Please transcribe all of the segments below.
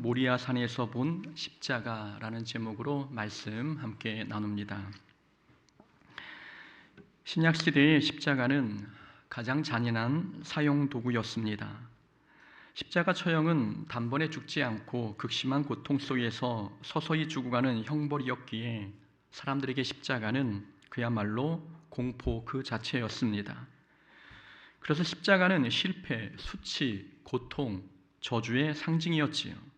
모리아 산에서 본 십자가라는 제목으로 말씀 함께 나눕니다. 신약 시대의 십자가는 가장 잔인한 사형 도구였습니다. 십자가 처형은 단번에 죽지 않고 극심한 고통 속에서 서서히 죽어가는 형벌이었기에 사람들에게 십자가는 그야말로 공포 그 자체였습니다. 그래서 십자가는 실패, 수치, 고통, 저주의 상징이었지요.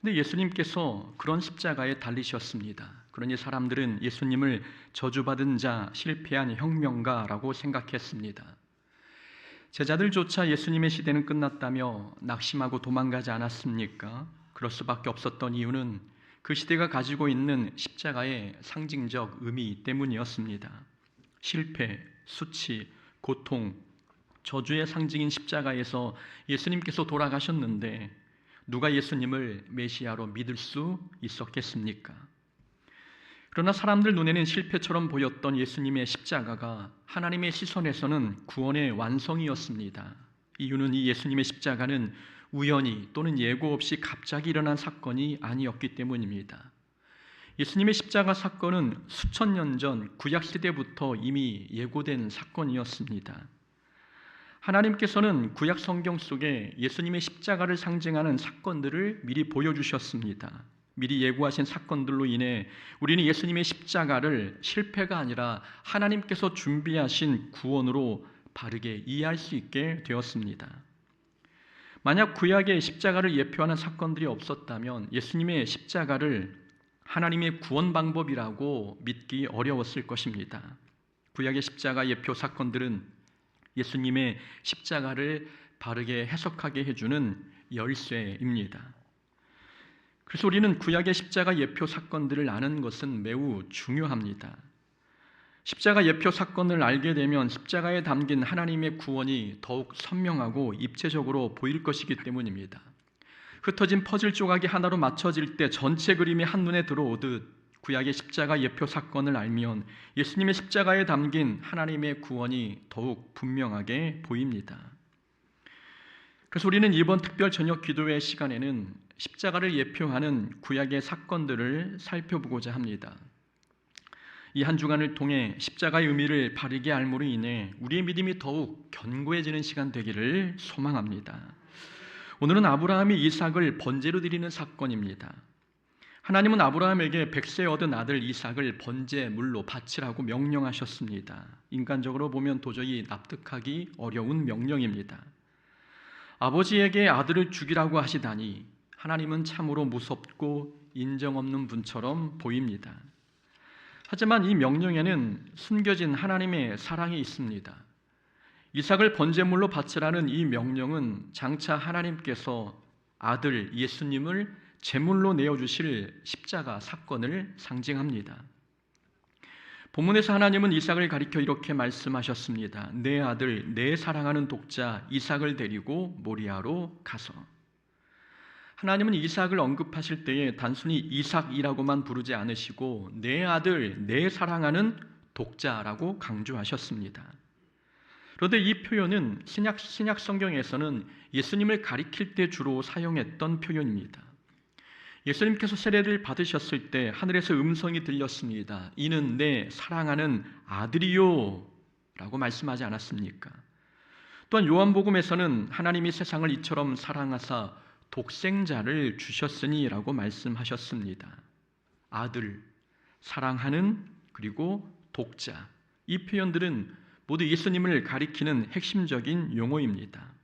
근데 예수님께서 그런 십자가에 달리셨습니다. 그러니 사람들은 예수님을 저주받은 자, 실패한 혁명가라고 생각했습니다. 제자들조차 예수님의 시대는 끝났다며 낙심하고 도망가지 않았습니까? 그럴 수밖에 없었던 이유는 그 시대가 가지고 있는 십자가의 상징적 의미 때문이었습니다. 실패, 수치, 고통, 저주의 상징인 십자가에서 예수님께서 돌아가셨는데 누가 예수님을 메시아로 믿을 수 있었겠습니까? 그러나 사람들 눈에는 실패처럼 보였던 예수님의 십자가가 하나님의 시선에서는 구원의 완성이었습니다. 이유는 이 예수님의 십자가는 우연히 또는 예고 없이 갑자기 일어난 사건이 아니었기 때문입니다. 예수님의 십자가 사건은 수천 년 전 구약시대부터 이미 예고된 사건이었습니다. 하나님께서는 구약 성경 속에 예수님의 십자가를 상징하는 사건들을 미리 보여주셨습니다. 미리 예고하신 사건들로 인해 우리는 예수님의 십자가를 실패가 아니라 하나님께서 준비하신 구원으로 바르게 이해할 수 있게 되었습니다. 만약 구약의 십자가를 예표하는 사건들이 없었다면 예수님의 십자가를 하나님의 구원 방법이라고 믿기 어려웠을 것입니다. 구약의 십자가 예표 사건들은 예수님의 십자가를 바르게 해석하게 해주는 열쇠입니다. 그래서 우리는 구약의 십자가 예표 사건들을 아는 것은 매우 중요합니다. 십자가 예표 사건을 알게 되면 십자가에 담긴 하나님의 구원이 더욱 선명하고 입체적으로 보일 것이기 때문입니다. 흩어진 퍼즐 조각이 하나로 맞춰질 때 전체 그림이 한눈에 들어오듯 구약의 십자가 예표 사건을 알면 예수님의 십자가에 담긴 하나님의 구원이 더욱 분명하게 보입니다. 그래서 우리는 이번 특별 저녁 기도회 시간에는 십자가를 예표하는 구약의 사건들을 살펴보고자 합니다. 이 한 주간을 통해 십자가의 의미를 바르게 알므로 인해 우리의 믿음이 더욱 견고해지는 시간 되기를 소망합니다. 오늘은 아브라함이 이삭을 번제로 드리는 사건입니다. 하나님은 아브라함에게 100세 얻은 아들 이삭을 번제물로 바치라고 명령하셨습니다. 인간적으로 보면 도저히 납득하기 어려운 명령입니다. 아버지에게 아들을 죽이라고 하시다니 하나님은 참으로 무섭고 인정 없는 분처럼 보입니다. 하지만 이 명령에는 숨겨진 하나님의 사랑이 있습니다. 이삭을 번제물로 바치라는 이 명령은 장차 하나님께서 아들 예수님을 제물로 내어주실 십자가 사건을 상징합니다. 본문에서 하나님은 이삭을 가리켜 이렇게 말씀하셨습니다. 내 아들, 내 사랑하는 독자 이삭을 데리고 모리아로 가서. 하나님은 이삭을 언급하실 때에 단순히 이삭이라고만 부르지 않으시고 내 아들, 내 사랑하는 독자라고 강조하셨습니다. 그런데 이 표현은 신약 성경에서는 예수님을 가리킬 때 주로 사용했던 표현입니다. 예수님께서 세례를 받으셨을 때 하늘에서 음성이 들렸습니다. 이는 내 사랑하는 아들이요 라고 말씀하지 않았습니까? 또한 요한복음에서는 하나님이 세상을 이처럼 사랑하사 독생자를 주셨으니 라고 말씀하셨습니다. 아들, 사랑하는, 그리고 독자, 이 표현들은 모두 예수님을 가리키는 핵심적인 용어입니다.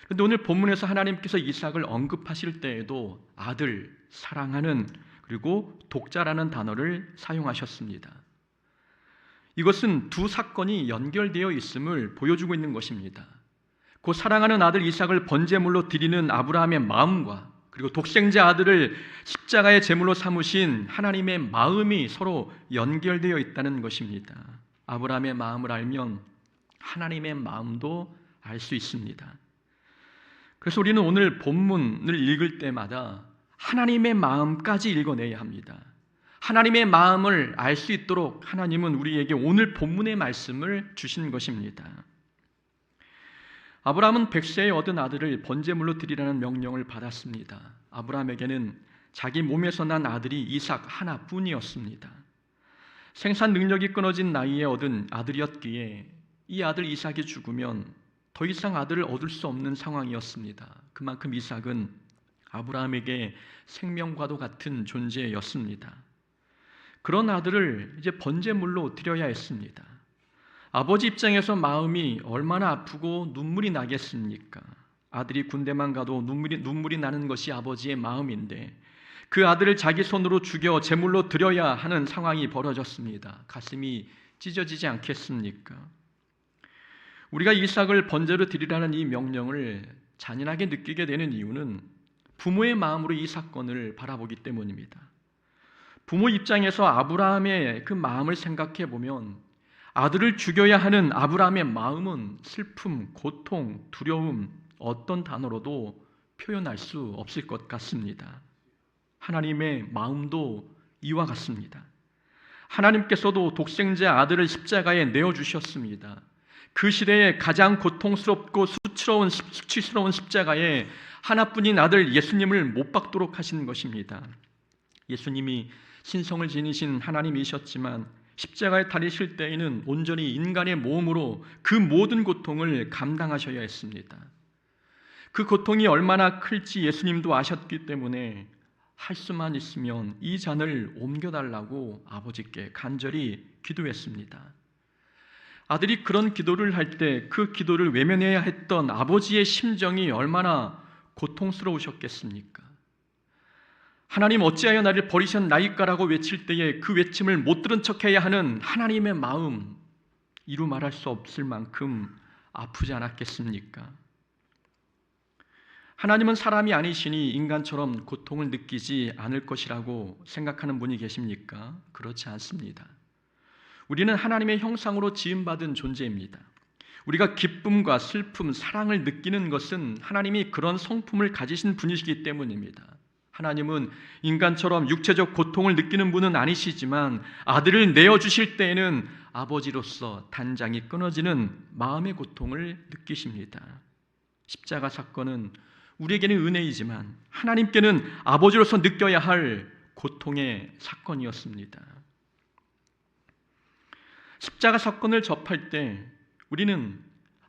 그런데 오늘 본문에서 하나님께서 이삭을 언급하실 때에도 아들, 사랑하는, 그리고 독자라는 단어를 사용하셨습니다. 이것은 두 사건이 연결되어 있음을 보여주고 있는 것입니다. 그 사랑하는 아들 이삭을 번제물로 드리는 아브라함의 마음과 그리고 독생자 아들을 십자가의 제물로 삼으신 하나님의 마음이 서로 연결되어 있다는 것입니다. 아브라함의 마음을 알면 하나님의 마음도 알 수 있습니다. 그래서 우리는 오늘 본문을 읽을 때마다 하나님의 마음까지 읽어내야 합니다. 하나님의 마음을 알 수 있도록 하나님은 우리에게 오늘 본문의 말씀을 주신 것입니다. 아브라함은 100세에 얻은 아들을 번제물로 드리라는 명령을 받았습니다. 아브라함에게는 자기 몸에서 난 아들이 이삭 하나뿐이었습니다. 생산 능력이 끊어진 나이에 얻은 아들이었기에 이 아들 이삭이 죽으면 더 이상 아들을 얻을 수 없는 상황이었습니다. 그만큼 이삭은 아브라함에게 생명과도 같은 존재였습니다. 그런 아들을 이제 번제물로 드려야 했습니다. 아버지 입장에서 마음이 얼마나 아프고 눈물이 나겠습니까? 아들이 군대만 가도 눈물이 나는 것이 아버지의 마음인데 그 아들을 자기 손으로 죽여 제물로 드려야 하는 상황이 벌어졌습니다. 가슴이 찢어지지 않겠습니까? 우리가 이삭을 번제로 드리라는 이 명령을 잔인하게 느끼게 되는 이유는 부모의 마음으로 이 사건을 바라보기 때문입니다. 부모 입장에서 아브라함의 그 마음을 생각해 보면 아들을 죽여야 하는 아브라함의 마음은 슬픔, 고통, 두려움, 어떤 단어로도 표현할 수 없을 것 같습니다. 하나님의 마음도 이와 같습니다. 하나님께서도 독생자 아들을 십자가에 내어주셨습니다. 그 시대에 가장 고통스럽고 수치스러운 십자가에 하나뿐인 아들 예수님을 못 박도록 하신 것입니다. 예수님이 신성을 지니신 하나님이셨지만 십자가에 달리실 때에는 온전히 인간의 몸으로 그 모든 고통을 감당하셔야 했습니다. 그 고통이 얼마나 클지 예수님도 아셨기 때문에 할 수만 있으면 이 잔을 옮겨달라고 아버지께 간절히 기도했습니다. 아들이 그런 기도를 할 때 그 기도를 외면해야 했던 아버지의 심정이 얼마나 고통스러우셨겠습니까? 하나님 어찌하여 나를 버리셨나이까라고 외칠 때에 그 외침을 못 들은 척해야 하는 하나님의 마음, 이루 말할 수 없을 만큼 아프지 않았겠습니까? 하나님은 사람이 아니시니 인간처럼 고통을 느끼지 않을 것이라고 생각하는 분이 계십니까? 그렇지 않습니다. 우리는 하나님의 형상으로 지음받은 존재입니다. 우리가 기쁨과 슬픔, 사랑을 느끼는 것은 하나님이 그런 성품을 가지신 분이시기 때문입니다. 하나님은 인간처럼 육체적 고통을 느끼는 분은 아니시지만 아들을 내어주실 때에는 아버지로서 단장이 끊어지는 마음의 고통을 느끼십니다. 십자가 사건은 우리에게는 은혜이지만 하나님께는 아버지로서 느껴야 할 고통의 사건이었습니다. 십자가 사건을 접할 때 우리는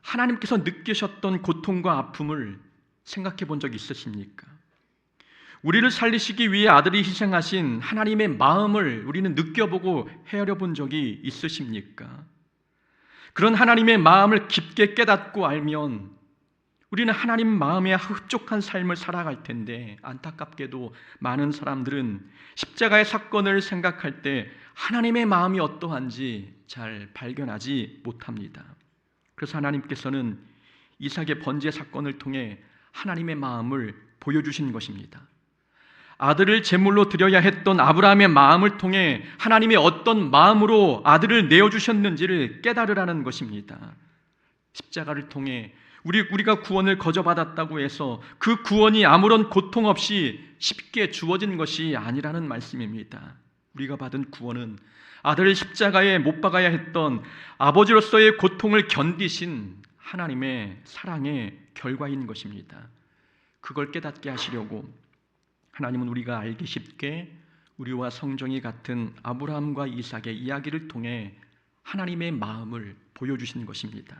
하나님께서 느끼셨던 고통과 아픔을 생각해 본 적이 있으십니까? 우리를 살리시기 위해 아들이 희생하신 하나님의 마음을 우리는 느껴보고 헤아려 본 적이 있으십니까? 그런 하나님의 마음을 깊게 깨닫고 알면 우리는 하나님 마음에 흡족한 삶을 살아갈 텐데 안타깝게도 많은 사람들은 십자가의 사건을 생각할 때 하나님의 마음이 어떠한지 잘 발견하지 못합니다. 그래서 하나님께서는 이삭의 번제 사건을 통해 하나님의 마음을 보여주신 것입니다. 아들을 제물로 드려야 했던 아브라함의 마음을 통해 하나님의 어떤 마음으로 아들을 내어주셨는지를 깨달으라는 것입니다. 십자가를 통해 우리가 구원을 거저받았다고 해서 그 구원이 아무런 고통 없이 쉽게 주어진 것이 아니라는 말씀입니다. 우리가 받은 구원은 아들을 십자가에 못 박아야 했던 아버지로서의 고통을 견디신 하나님의 사랑의 결과인 것입니다. 그걸 깨닫게 하시려고 하나님은 우리가 알기 쉽게 우리와 성정이 같은 아브라함과 이삭의 이야기를 통해 하나님의 마음을 보여주신 것입니다.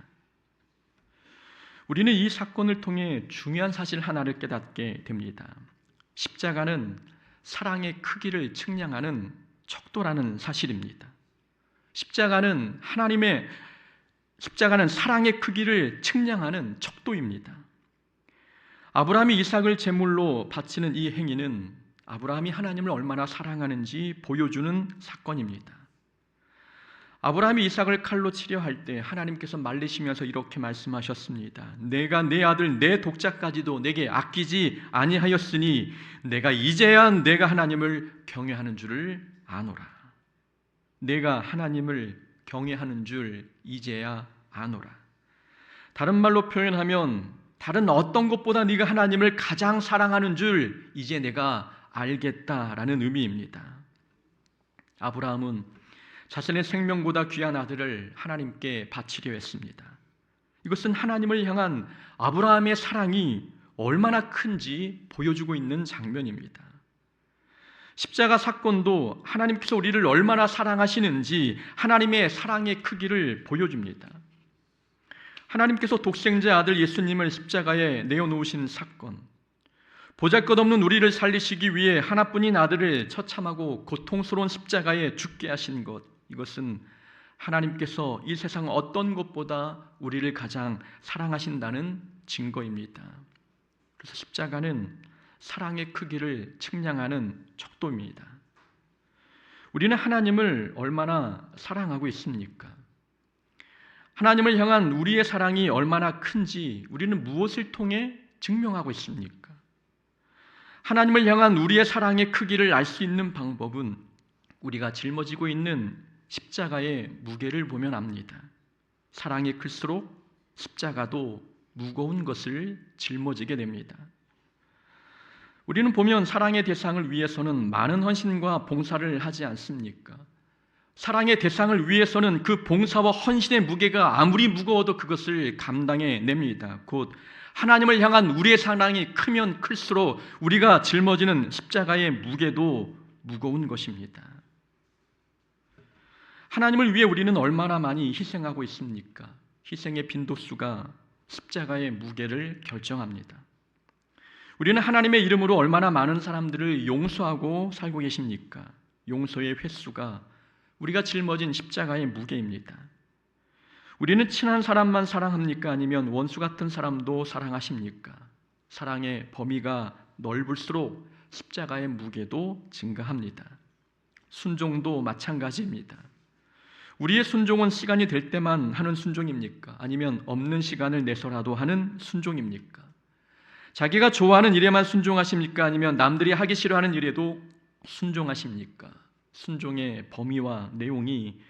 우리는 이 사건을 통해 중요한 사실 하나를 깨닫게 됩니다. 십자가는 사랑의 크기를 측량하는 척도라는 사실입니다. 십자가는 사랑의 크기를 측량하는 척도입니다. 아브라함이 이삭을 제물로 바치는 이 행위는 아브라함이 하나님을 얼마나 사랑하는지 보여주는 사건입니다. 아브라함이 이삭을 칼로 치려 할 때 하나님께서 말리시면서 이렇게 말씀하셨습니다. 내가 내 아들 내 독자까지도 내게 아끼지 아니하였으니 내가 이제야 내가 하나님을 경외하는 줄을 아노라. 내가 하나님을 경외하는 줄 이제야 아노라. 다른 말로 표현하면 다른 어떤 것보다 네가 하나님을 가장 사랑하는 줄 이제 내가 알겠다라는 의미입니다. 아브라함은 자신의 생명보다 귀한 아들을 하나님께 바치려 했습니다. 이것은 하나님을 향한 아브라함의 사랑이 얼마나 큰지 보여주고 있는 장면입니다. 십자가 사건도 하나님께서 우리를 얼마나 사랑하시는지 하나님의 사랑의 크기를 보여줍니다. 하나님께서 독생자 아들 예수님을 십자가에 내어놓으신 사건, 보잘것없는 우리를 살리시기 위해 하나뿐인 아들을 처참하고 고통스러운 십자가에 죽게 하신 것, 이것은 하나님께서 이 세상 어떤 것보다 우리를 가장 사랑하신다는 증거입니다. 그래서 십자가는 사랑의 크기를 측량하는 척도입니다. 우리는 하나님을 얼마나 사랑하고 있습니까? 하나님을 향한 우리의 사랑이 얼마나 큰지 우리는 무엇을 통해 증명하고 있습니까? 하나님을 향한 우리의 사랑의 크기를 알 수 있는 방법은 우리가 짊어지고 있는 십자가의 무게를 보면 압니다. 사랑이 클수록 십자가도 무거운 것을 짊어지게 됩니다. 우리는 보면 사랑의 대상을 위해서는 많은 헌신과 봉사를 하지 않습니까? 사랑의 대상을 위해서는 그 봉사와 헌신의 무게가 아무리 무거워도 그것을 감당해 냅니다. 곧 하나님을 향한 우리의 사랑이 크면 클수록 우리가 짊어지는 십자가의 무게도 무거운 것입니다. 하나님을 위해 우리는 얼마나 많이 희생하고 있습니까? 희생의 빈도수가 십자가의 무게를 결정합니다. 우리는 하나님의 이름으로 얼마나 많은 사람들을 용서하고 살고 계십니까? 용서의 횟수가 우리가 짊어진 십자가의 무게입니다. 우리는 친한 사람만 사랑합니까? 아니면 원수 같은 사람도 사랑하십니까? 사랑의 범위가 넓을수록 십자가의 무게도 증가합니다. 순종도 마찬가지입니다. 우리의 순종은 시간이 될 때만 하는 순종입니까? 아니면 없는 시간을 내서라도 하는 순종입니까? 자기가 좋아하는 일에만 순종하십니까? 아니면 남들이 하기 싫어하는 일에도 순종하십니까? 순종의 범위와 내용이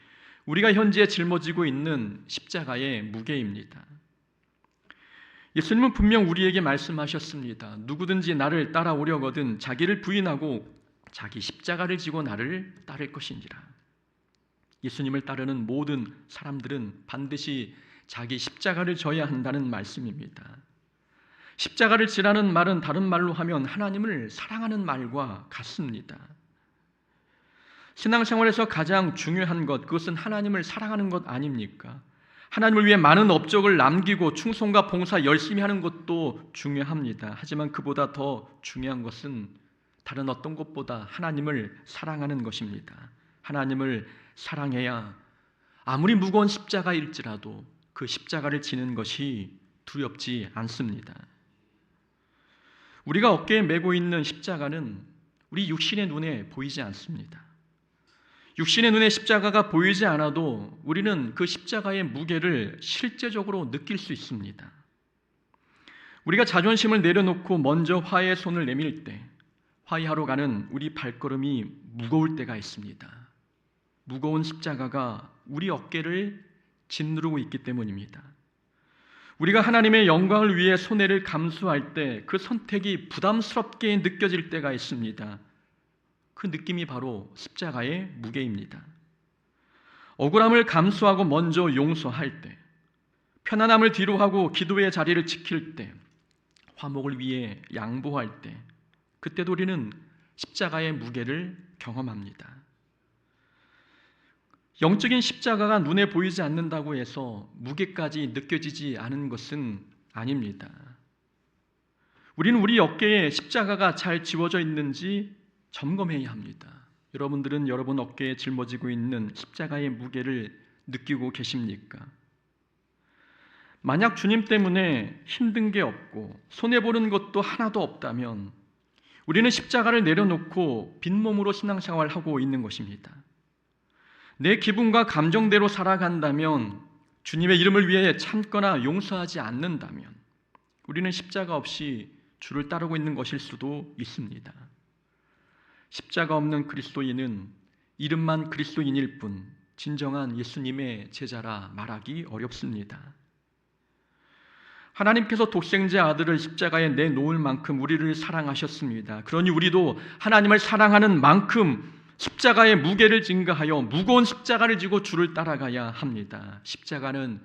우리가 현재 짊어지고 있는 십자가의 무게입니다. 예수님은 분명 우리에게 말씀하셨습니다. 누구든지 나를 따라오려거든 자기를 부인하고 자기 십자가를 지고 나를 따를 것인지라. 예수님을 따르는 모든 사람들은 반드시 자기 십자가를 져야 한다는 말씀입니다. 십자가를 지라는 말은 다른 말로 하면 하나님을 사랑하는 말과 같습니다. 신앙생활에서 가장 중요한 것, 그것은 하나님을 사랑하는 것 아닙니까? 하나님을 위해 많은 업적을 남기고 충성과 봉사 열심히 하는 것도 중요합니다. 하지만 그보다 더 중요한 것은 다른 어떤 것보다 하나님을 사랑하는 것입니다. 하나님을 사랑해야 아무리 무거운 십자가일지라도 그 십자가를 지는 것이 두렵지 않습니다. 우리가 어깨에 메고 있는 십자가는 우리 육신의 눈에 보이지 않습니다. 육신의 눈에 십자가가 보이지 않아도 우리는 그 십자가의 무게를 실제적으로 느낄 수 있습니다. 우리가 자존심을 내려놓고 먼저 화해의 손을 내밀 때 화해하러 가는 우리 발걸음이 무거울 때가 있습니다. 무거운 십자가가 우리 어깨를 짓누르고 있기 때문입니다. 우리가 하나님의 영광을 위해 손해를 감수할 때 그 선택이 부담스럽게 느껴질 때가 있습니다. 그 느낌이 바로 십자가의 무게입니다. 억울함을 감수하고 먼저 용서할 때, 편안함을 뒤로하고 기도의 자리를 지킬 때, 화목을 위해 양보할 때, 그때도 우리는 십자가의 무게를 경험합니다. 영적인 십자가가 눈에 보이지 않는다고 해서 무게까지 느껴지지 않은 것은 아닙니다. 우리는 우리 어깨에 십자가가 잘 지워져 있는지 점검해야 합니다. 여러분들은 여러분 어깨에 짊어지고 있는 십자가의 무게를 느끼고 계십니까? 만약 주님 때문에 힘든 게 없고 손해보는 것도 하나도 없다면 우리는 십자가를 내려놓고 빈몸으로 신앙생활을 하고 있는 것입니다. 내 기분과 감정대로 살아간다면, 주님의 이름을 위해 참거나 용서하지 않는다면 우리는 십자가 없이 주를 따르고 있는 것일 수도 있습니다. 십자가 없는 그리스도인은 이름만 그리스도인일 뿐 진정한 예수님의 제자라 말하기 어렵습니다. 하나님께서 독생자 아들을 십자가에 내놓을 만큼 우리를 사랑하셨습니다. 그러니 우리도 하나님을 사랑하는 만큼 십자가의 무게를 증가하여 무거운 십자가를 지고 주를 따라가야 합니다. 십자가는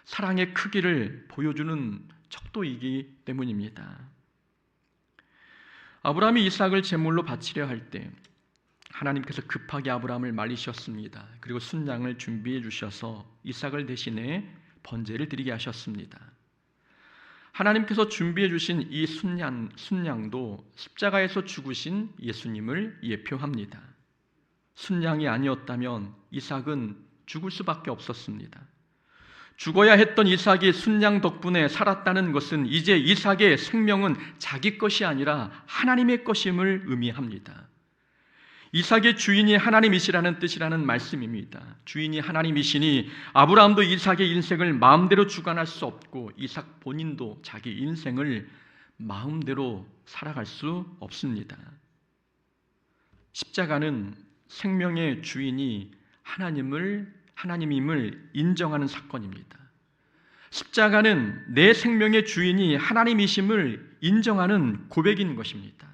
사랑의 크기를 보여주는 척도이기 때문입니다. 아브라함이 이삭을 제물로 바치려 할 때 하나님께서 급하게 아브라함을 말리셨습니다. 그리고 순양을 준비해 주셔서 이삭을 대신해 번제를 드리게 하셨습니다. 하나님께서 준비해 주신 이 순양도 십자가에서 죽으신 예수님을 예표합니다. 순양이 아니었다면 이삭은 죽을 수밖에 없었습니다. 죽어야 했던 이삭이 순양 덕분에 살았다는 것은 이제 이삭의 생명은 자기 것이 아니라 하나님의 것임을 의미합니다. 이삭의 주인이 하나님이시라는 뜻이라는 말씀입니다. 주인이 하나님이시니 아브라함도 이삭의 인생을 마음대로 주관할 수 없고 이삭 본인도 자기 인생을 마음대로 살아갈 수 없습니다. 십자가는 생명의 주인이 하나님임을 인정하는 사건입니다. 십자가는 내 생명의 주인이 하나님이심을 인정하는 고백인 것입니다.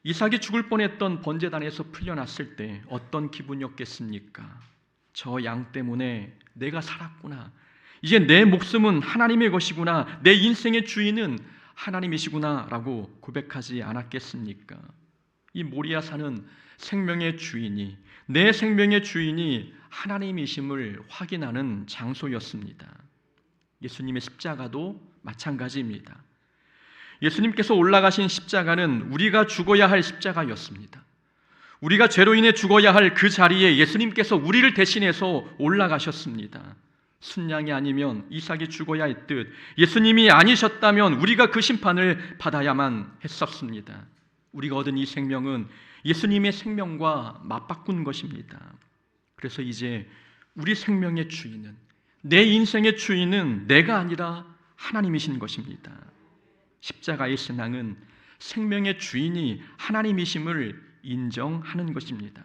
이삭이 죽을 뻔했던 번제단에서 풀려났을 때 어떤 기분이었겠습니까? 저 양 때문에 내가 살았구나. 이제 내 목숨은 하나님의 것이구나. 내 인생의 주인은 하나님이시구나 라고 고백하지 않았겠습니까? 이 모리아산은 생명의 주인이, 내 생명의 주인이 하나님이심을 확인하는 장소였습니다. 예수님의 십자가도 마찬가지입니다. 예수님께서 올라가신 십자가는 우리가 죽어야 할 십자가였습니다. 우리가 죄로 인해 죽어야 할 그 자리에 예수님께서 우리를 대신해서 올라가셨습니다. 순양이 아니면 이삭이 죽어야 했듯 예수님이 아니셨다면 우리가 그 심판을 받아야만 했었습니다. 우리가 얻은 이 생명은 예수님의 생명과 맞바꾼 것입니다. 그래서 이제 우리 생명의 주인은, 내 인생의 주인은 내가 아니라 하나님이신 것입니다. 십자가의 신앙은 생명의 주인이 하나님이심을 인정하는 것입니다.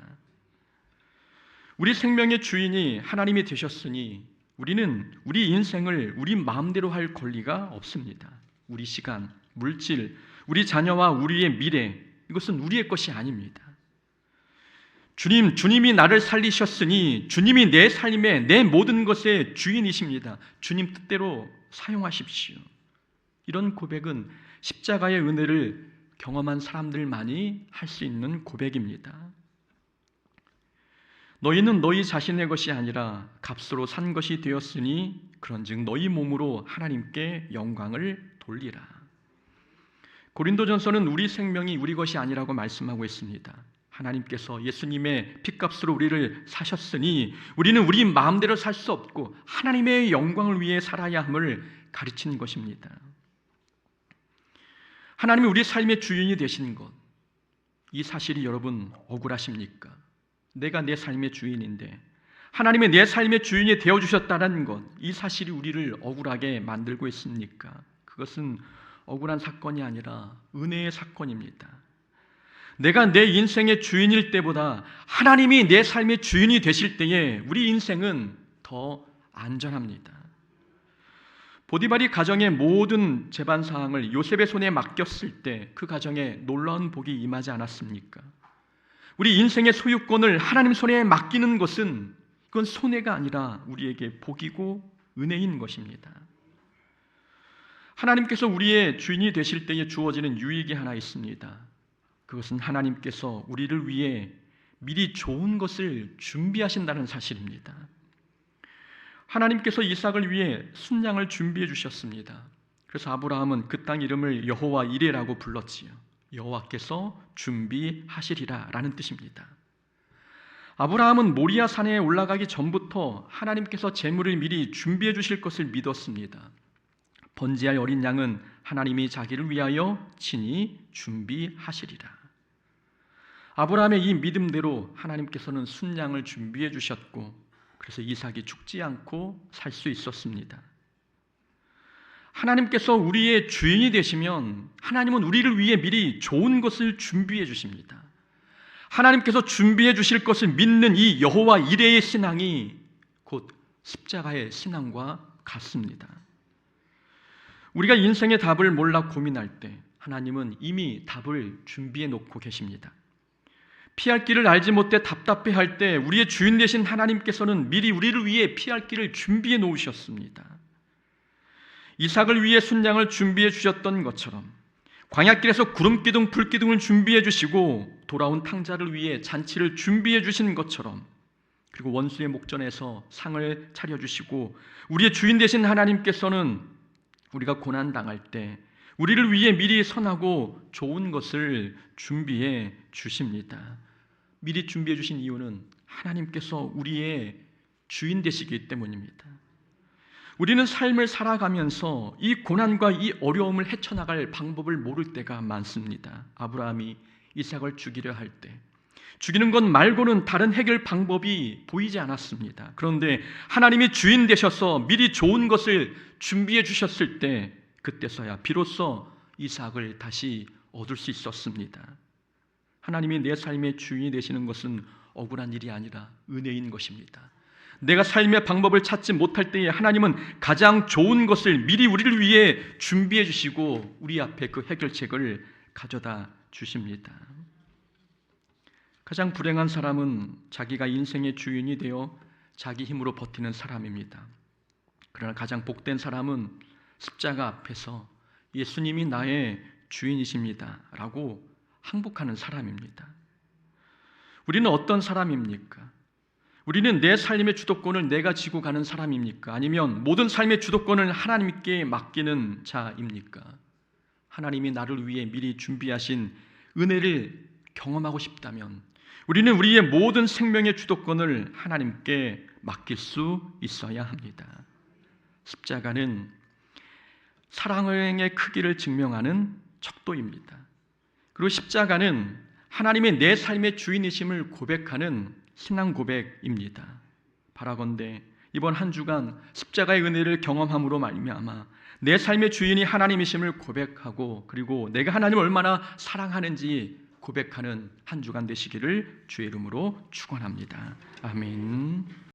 우리 생명의 주인이 하나님이 되셨으니 우리는 우리 인생을 우리 마음대로 할 권리가 없습니다. 우리 시간, 물질, 우리 자녀와 우리의 미래, 이것은 우리의 것이 아닙니다. 주님이 나를 살리셨으니 주님이 내 삶의 내 모든 것의 주인이십니다. 주님 뜻대로 사용하십시오. 이런 고백은 십자가의 은혜를 경험한 사람들만이 할 수 있는 고백입니다. 너희는 너희 자신의 것이 아니라 값으로 산 것이 되었으니 그런즉 너희 몸으로 하나님께 영광을 돌리라. 고린도전서는 우리 생명이 우리 것이 아니라고 말씀하고 있습니다. 하나님께서 예수님의 핏값으로 우리를 사셨으니 우리는 우리 마음대로 살 수 없고 하나님의 영광을 위해 살아야 함을 가르치는 것입니다. 하나님이 우리 삶의 주인이 되신 것, 이 사실이 여러분 억울하십니까? 내가 내 삶의 주인인데 하나님이 내 삶의 주인이 되어주셨다는 것, 이 사실이 우리를 억울하게 만들고 있습니까? 그것은 억울한 사건이 아니라 은혜의 사건입니다. 내가 내 인생의 주인일 때보다 하나님이 내 삶의 주인이 되실 때에 우리 인생은 더 안전합니다. 보디발이 가정의 모든 재반 사항을 요셉의 손에 맡겼을 때 그 가정에 놀라운 복이 임하지 않았습니까? 우리 인생의 소유권을 하나님 손에 맡기는 것은 그건 손해가 아니라 우리에게 복이고 은혜인 것입니다. 하나님께서 우리의 주인이 되실 때에 주어지는 유익이 하나 있습니다. 그것은 하나님께서 우리를 위해 미리 좋은 것을 준비하신다는 사실입니다. 하나님께서 이삭을 위해 순양을 준비해 주셨습니다. 그래서 아브라함은 그 땅 이름을 여호와 이레라고 불렀지요. 여호와께서 준비하시리라 라는 뜻입니다. 아브라함은 모리아 산에 올라가기 전부터 하나님께서 제물을 미리 준비해 주실 것을 믿었습니다. 번제할 어린 양은 하나님이 자기를 위하여 친히 준비하시리라. 아브라함의 이 믿음대로 하나님께서는 순양을 준비해 주셨고 그래서 이삭이 죽지 않고 살 수 있었습니다. 하나님께서 우리의 주인이 되시면 하나님은 우리를 위해 미리 좋은 것을 준비해 주십니다. 하나님께서 준비해 주실 것을 믿는 이 여호와 이레의 신앙이 곧 십자가의 신앙과 같습니다. 우리가 인생의 답을 몰라 고민할 때 하나님은 이미 답을 준비해 놓고 계십니다. 피할 길을 알지 못해 답답해할 때 우리의 주인 되신 하나님께서는 미리 우리를 위해 피할 길을 준비해 놓으셨습니다. 이삭을 위해 순양을 준비해 주셨던 것처럼 광야길에서 구름기둥 불기둥을 준비해 주시고 돌아온 탕자를 위해 잔치를 준비해 주신 것처럼, 그리고 원수의 목전에서 상을 차려주시고 우리의 주인 되신 하나님께서는 우리가 고난당할 때 우리를 위해 미리 선하고 좋은 것을 준비해 주십니다. 미리 준비해 주신 이유는 하나님께서 우리의 주인 되시기 때문입니다. 우리는 삶을 살아가면서 이 고난과 이 어려움을 헤쳐나갈 방법을 모를 때가 많습니다. 아브라함이 이삭을 죽이려 할 때 죽이는 것 말고는 다른 해결 방법이 보이지 않았습니다. 그런데 하나님이 주인 되셔서 미리 좋은 것을 준비해 주셨을 때 그때서야 비로소 이삭을 다시 얻을 수 있었습니다. 하나님이 내 삶의 주인이 되시는 것은 억울한 일이 아니라 은혜인 것입니다. 내가 삶의 방법을 찾지 못할 때에 하나님은 가장 좋은 것을 미리 우리를 위해 준비해 주시고 우리 앞에 그 해결책을 가져다 주십니다. 가장 불행한 사람은 자기가 인생의 주인이 되어 자기 힘으로 버티는 사람입니다. 그러나 가장 복된 사람은 십자가 앞에서 예수님이 나의 주인이십니다 라고 항복하는 사람입니다. 우리는 어떤 사람입니까? 우리는 내 삶의 주도권을 내가 지고 가는 사람입니까? 아니면 모든 삶의 주도권을 하나님께 맡기는 자입니까? 하나님이 나를 위해 미리 준비하신 은혜를 경험하고 싶다면 우리는 우리의 모든 생명의 주도권을 하나님께 맡길 수 있어야 합니다. 십자가는 사랑의 크기를 증명하는 척도입니다. 그리고 십자가는 하나님의 내 삶의 주인이심을 고백하는 신앙 고백입니다. 바라건대 이번 한 주간 십자가의 은혜를 경험함으로 말미암아 내 삶의 주인이 하나님이심을 고백하고 그리고 내가 하나님을 얼마나 사랑하는지 고백하는 한 주간 되시기를 주의 이름으로 축원합니다. 아멘.